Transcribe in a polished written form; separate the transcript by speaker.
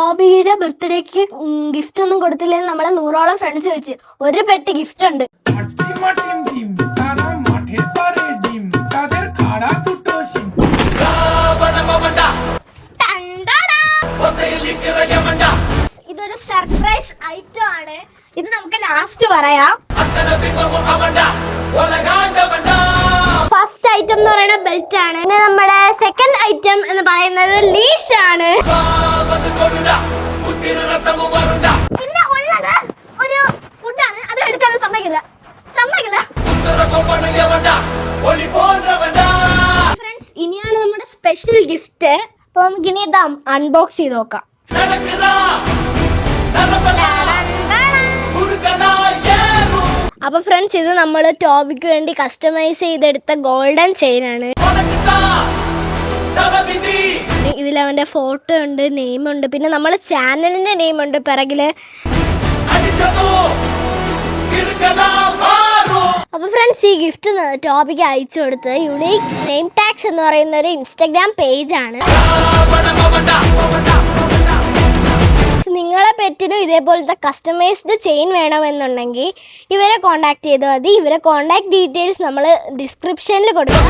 Speaker 1: ടോബിയുടെ ബർത്ത്ഡേക്ക് ഗിഫ്റ്റ് ഒന്നും കൊടുത്തില്ലെന്ന് നമ്മളെ 100ഓളം ഫ്രണ്ട്സ് വെച്ച് ഒരു പെട്ടി ഗിഫ്റ്റ് ഉണ്ട്. ഇതൊരു സർപ്രൈസ് ഐറ്റം ആണ്. ഇത് നമുക്ക് ലാസ്റ്റ് പറയാം. ഫസ്റ്റ് ഐറ്റം എന്ന് പറയുന്നത് ബെൽറ്റ് ആണ്. പിന്നെ നമ്മുടെ സെക്കൻഡ് ഐറ്റം എന്ന് പറയുന്നത് ലീഷ് ആണ്. പിന്നെ ഉള്ളത് ഒരു ഫുഡാണ്. അത് എടുക്കാൻ സമ്മതിക്കില്ല. ഫ്രണ്ട്സ്, ഇനിയാണ് നമ്മുടെ സ്പെഷ്യൽ ഗിഫ്റ്റ്. അപ്പൊ നമുക്ക് ഇനി ഇത് അൺബോക്സ് ചെയ്ത് നോക്കാം. അപ്പൊ ഫ്രണ്ട്സ്, ഇത് നമ്മൾ ടോബിക്ക് വേണ്ടി കസ്റ്റമൈസ് ചെയ്തെടുത്ത ഗോൾഡൻ ചെയിൻ ആണ്. ഇതിൽ അവന്റെ ഫോട്ടോ ഉണ്ട്, നെയിം ഉണ്ട്, പിന്നെ നമ്മുടെ ചാനലിന്റെ നെയിം ഉണ്ട് പിറകില്. അപ്പൊ ഫ്രണ്ട്സ്, ഈ ഗിഫ്റ്റ് ടോബിക്ക് അയച്ചു കൊടുത്തത് യുണീക്ക് നെയിം ടാഗ്സ് എന്ന് പറയുന്ന ഒരു ഇൻസ്റ്റഗ്രാം പേജ് ആണ്. നിങ്ങളെ പെറ്റിനും ഇതേപോലത്തെ കസ്റ്റമൈസ്ഡ് ചെയിൻ വേണമെന്നുണ്ടെങ്കിൽ ഇവരെ കോൺടാക്ട് ചെയ്താൽ മതി. ഇവരെ കോൺടാക്ട് ഡീറ്റെയിൽസ് നമ്മൾ ഡിസ്ക്രിപ്ഷനിൽ കൊടുക്കാം.